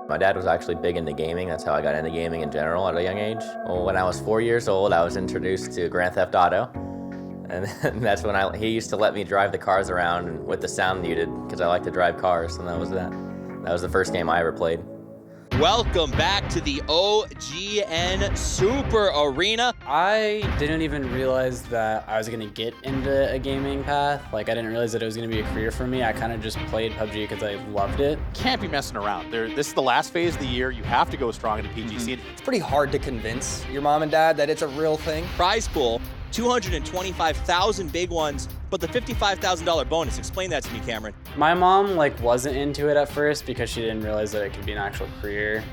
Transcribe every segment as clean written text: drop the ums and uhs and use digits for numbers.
My dad was actually big into gaming. That's how I got into gaming in general at a young age. Well, when I was 4 years old, I was introduced to Grand Theft Auto. And that's when he used to let me drive the cars around with the sound muted because I like to drive cars, and that was that. That was the first game I ever played. Welcome back to the OGN Super Arena. I didn't even realize that I was gonna get into a gaming path. Like, I didn't realize that it was gonna be a career for me. I kind of just played PUBG because I loved it. Can't be messing around. This is the last phase of the year. You have to go strong into PGC. It's pretty hard to convince your mom and dad that it's a real thing. Prize pool, 225,000 big ones, but the $55,000 bonus. Explain that to me, Cameron. My mom wasn't into it at first because she didn't realize that it could be an actual career.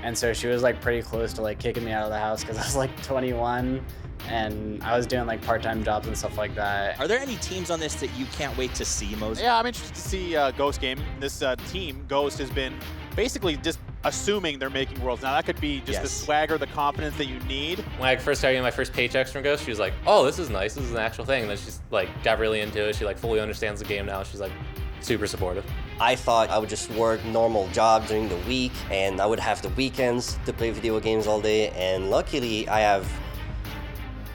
And so she was pretty close to kicking me out of the house because I was 21 and I was doing part-time jobs and stuff like that. Are there any teams on this that you can't wait to see, Moses? Yeah, I'm interested to see Ghost Gaming. This team, Ghost, has been basically just assuming they're making worlds. Now that could be just the swagger, the confidence that you need. When I first started getting my first paychecks from Ghost, she was like, oh, this is nice, this is an actual thing. And then she's got really into it. She fully understands the game now. She's super supportive. I thought I would just work normal job during the week and I would have the weekends to play video games all day, and luckily I have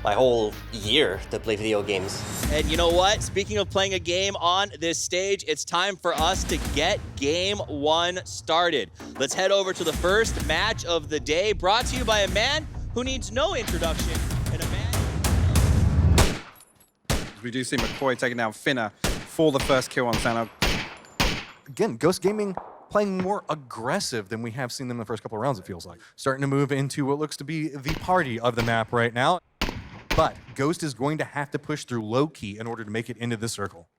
my whole year to play video games. And you know what? Speaking of playing a game on this stage, it's time for us to get game one started. Let's head over to the first match of the day, brought to you by a man who needs no introduction and a man. We do see McCoy taking down Finna for the first kill on Sano. Again, Ghost Gaming playing more aggressive than we have seen them in the first couple of rounds, it feels like. Starting to move into what looks to be the party of the map right now. But Ghost is going to have to push through low-key in order to make it into this circle.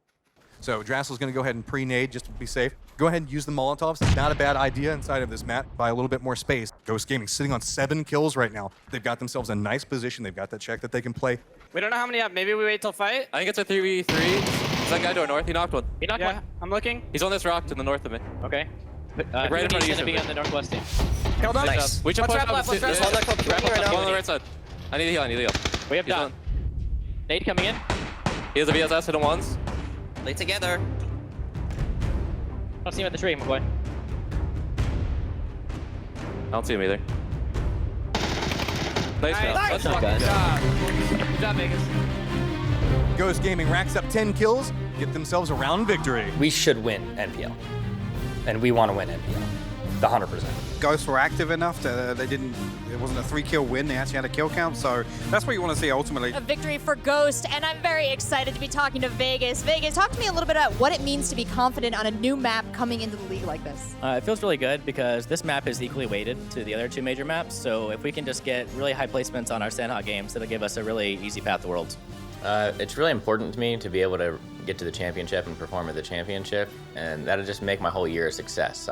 So Drassel's going to go ahead and pre-nade just to be safe. Go ahead and use the Molotovs. Not a bad idea inside of this map by a little bit more space. Ghost Gaming sitting on 7 kills right now. They've got themselves a nice position. They've got that check that they can play. We don't know how many up. Maybe we wait till fight. I think it's a 3v3. Is that guy to our north? He knocked one. He knocked one. I'm looking. He's on this rock to the north of me. Okay. Right in front of you. He's gonna be on the northwest team. Killed him. Nice. We should Let's push wrap up. left, let's wrap There's left. one that comes right on the right side. I need a heal. We have He's done. on. Nade coming in. He has a VSS, hit him once. Play together. Don't see him at the tree, my boy. I don't see him either. Nice job. Nice. Let's Good fucking job. Good job, Vegas. Ghost Gaming racks up 10 kills, get themselves a round victory. We should win NPL. And we want to win NPL. The 100%. Ghosts were active enough that it wasn't a 3-kill win. They actually had a kill count. So that's what you want to see ultimately. A victory for Ghost, and I'm very excited to be talking to Vegas. Vegas, talk to me a little bit about what it means to be confident on a new map coming into the league like this. It feels really good because this map is equally weighted to the other two major maps. So if we can just get really high placements on our Sandhawk games, it'll give us a really easy path to Worlds. It's really important to me to be able to get to the championship and perform at the championship, and that'll just make my whole year a success.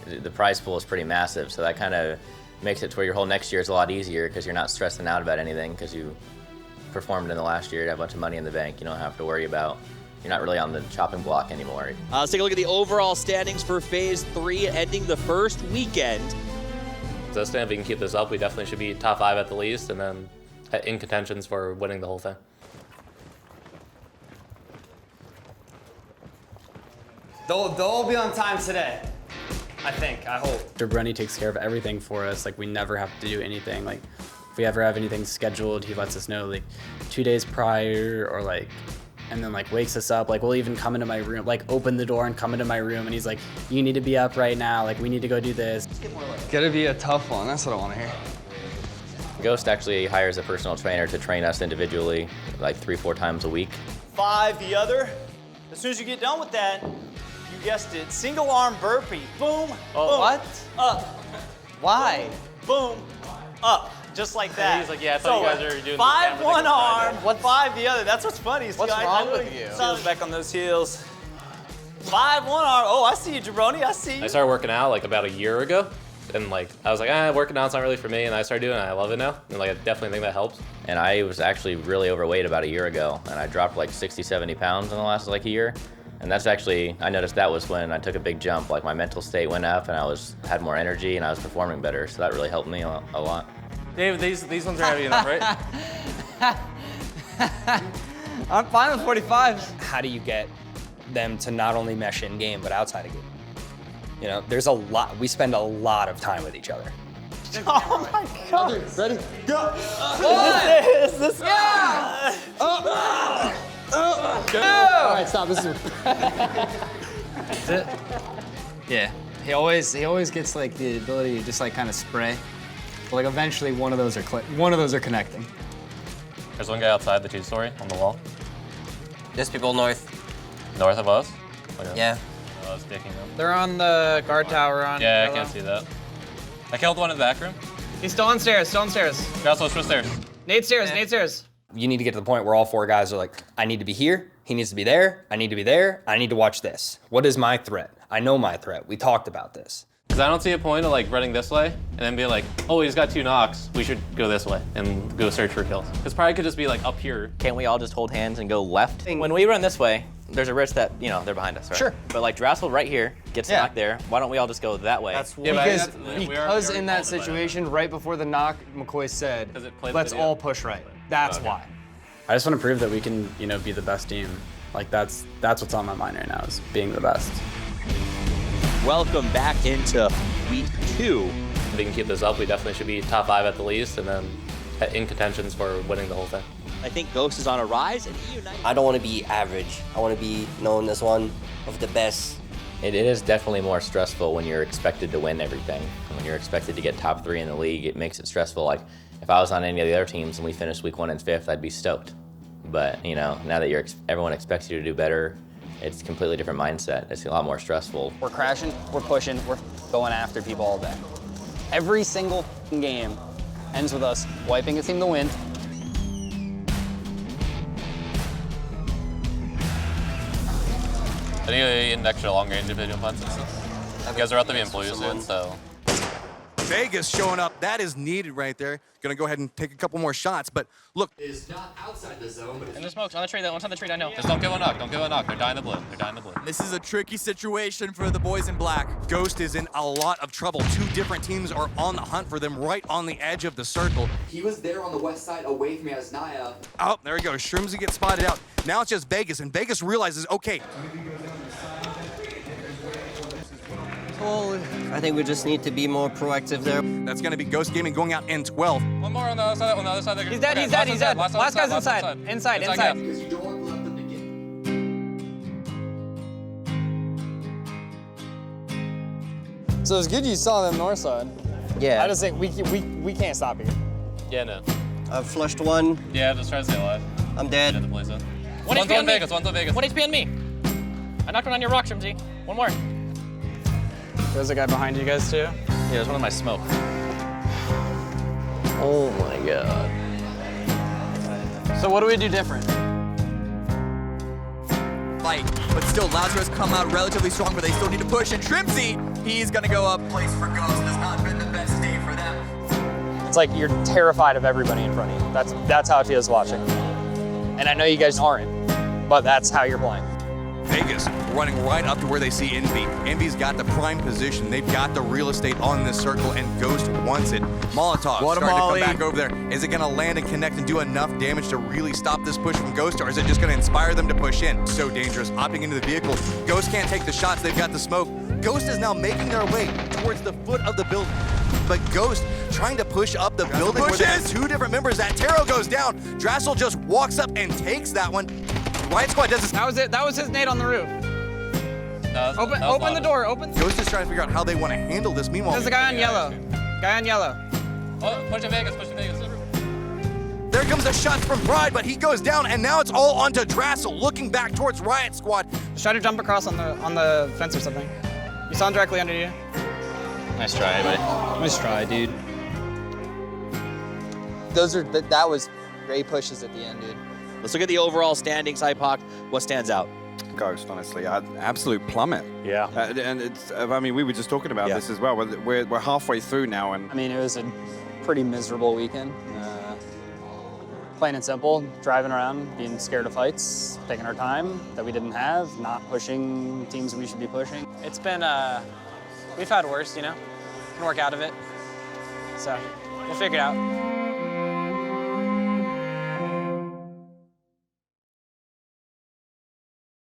The prize pool is pretty massive, so that kind of makes it to where your whole next year is a lot easier because you're not stressing out about anything because you performed in the last year, you have a bunch of money in the bank. You don't have to worry about, you're not really on the chopping block anymore. Let's take a look at the overall standings for Phase 3, ending the first weekend. So if we can keep this up, we definitely should be top 5 at the least, and then in contentions for winning the whole thing. They'll all be on time today. I think, I hope. Bruni takes care of everything for us. We never have to do anything. If we ever have anything scheduled, he lets us know 2 days prior or and then wakes us up. We'll even come into my room, open the door and come into my room and he's like, you need to be up right now. We need to go do this. It's gonna be a tough one. That's what I want to hear. Ghost actually hires a personal trainer to train us individually 3-4 times a week. 5 the other. As soon as you get done with that, you guessed it, single arm burpee. Boom, Oh, boom, what? up, Why? boom, up. Just like that. He's like, yeah, I thought you guys were doing 5 one arm, What's- 5 the other. That's what's funny. What's wrong with you? Heels back on those heels. 5 one arm. Oh, I see you, Jabroni. I see you. I started working out about a year ago, and I was like, working out's not really for me, and I started doing it, and I love it now, and I definitely think that helps. And I was actually really overweight about a year ago, and I dropped 60, 70 pounds in the last year. And that's actually, I noticed that was when I took a big jump. My mental state went up and I had more energy and I was performing better. So that really helped me a lot. Dave, these ones are heavy enough, right? I'm fine with 45s. How do you get them to not only mesh in game, but outside of game? You know, there's a lot. We spend a lot of time with each other. Oh my God. Ready? Go. This Yeah. All right, stop. This is. That's it. Yeah. He always gets like the ability to just like kind of spray. But like eventually one of those are connecting. There's one guy outside the 2-story on the wall. There's people north. North of us? Okay. Yeah. I was picking them. They're on the guard tower on. Yeah, yellow. I can't see that. I killed one in the back room. He's still on stairs, still on stairs. Also, switch stairs. Nade stairs, Nade stairs. You need to get to the point where all four guys are like, I need to be here, he needs to be there, I need to be there, I need to watch this. What is my threat? I know my threat. We talked about this. Because I don't see a point of like running this way and then be like, oh, he's got 2 knocks. We should go this way and go search for kills. Because probably could just be like up here. Can't we all just hold hands and go left? When we run this way, there's a risk that, you know, they're behind us, right? Sure. But like Drassel right here gets knocked there. Why don't we all just go that way? That's Yeah, because in that situation, right before the knock, McCoy said, let's all push right. That's why. I just want to prove that we can, you know, be the best team. Like that's what's on my mind right now, is being the best. Welcome back into week 2. If we can keep this up, we definitely should be top 5 at the least, and then in contentions for winning the whole thing. I think Ghost is on a rise, and I don't want to be average. I want to be known as one of the best. It is definitely more stressful when you're expected to win everything. When you're expected to get top 3 in the league, it makes it stressful. Like if I was on any of the other teams and we finished week 1 and 5th, I'd be stoked. But you know, now that everyone expects you to do better, it's a completely different mindset. It's a lot more stressful. We're crashing, we're pushing, we're going after people all day. Every single game ends with us wiping a team to win. I need an extra long range video punts. You guys are about to be employees soon, so. Vegas showing up. That is needed right there. Gonna go ahead and take a couple more shots, but look. Is not outside the zone, but And there's smokes on the tree. That one's on the tree. I know. Just don't give a knock. Don't give a knock. They're dying to blue. They're dying to blue. this is a tricky situation for the boys in black. Ghost is in a lot of trouble. 2 different teams are on the hunt for them right on the edge of the circle. He was there on the west side away from me as Naya. Oh, there we go. Shrimsy gets spotted out. Now it's just Vegas, and Vegas realizes, okay. Well, I think we just need to be more proactive there. That's going to be Ghost Gaming going out in 12. One more on the other side. On the other side. He's dead. He's dead. He's dead. Last guy's inside. Inside. Because you don't want to let them begin. So it's good you saw them north side. Yeah. I just think we can't stop here. Yeah, no. I've flushed one. Yeah, just try to stay alive. I'm dead. Get the place up. One HP on me. Vegas. One's on Vegas. 1 HP on me. I knocked one on your rock, Shrimsy. One more. There's a guy behind you guys too. Yeah, there's one in my smoke. Oh my God. So what do we do different? Fight, but still Lazarus come out relatively strong, but they still need to push. And Shrimsy, he's gonna go up. Place for Ghost has not been the best day for them. It's like you're terrified of everybody in front of you. That's how it feels watching. And I know you guys aren't, but that's how you're playing. Vegas running right up to where they see Envy. Envy's got the prime position. They've got the real estate on this circle, and Ghost wants it. Molotov What a starting molly. to come back over there. Is it going to land and connect and do enough damage to really stop this push from Ghost, or is it just going to inspire them to push in? So dangerous. Hopping into the vehicle. Ghost can't take the shots. They've got the smoke. Ghost is now making their way towards the foot of the building. But Ghost trying to push up the building where they have 2 different members. That Taro goes down. Drassel just walks up and takes that one. Riot Squad does this. That was his nade on the roof. No, Open the door. Open. Ghost is trying to figure out how they want to handle this. Meanwhile, There's a guy on yellow. Guy on yellow. Oh, push in Vegas. Push in Vegas. there comes a shot from Pride, but he goes down, and now it's all onto Drassel, looking back towards Riot Squad. Just try to jump across on the fence or something. You saw him directly under you. Nice try, buddy. Nice try, dude. That was great pushes at the end, dude. Let's look at the overall standings, Hypoc. What stands out? Ghost, honestly, absolute plummet. Yeah. And it's, I mean, we were just talking about this as well. We're halfway through now, and I mean, it was a pretty miserable weekend. Plain and simple, driving around, being scared of fights, taking our time that we didn't have, not pushing teams we should be pushing. It's been, we've had worse, you know? Can work out of it. So, we'll figure it out.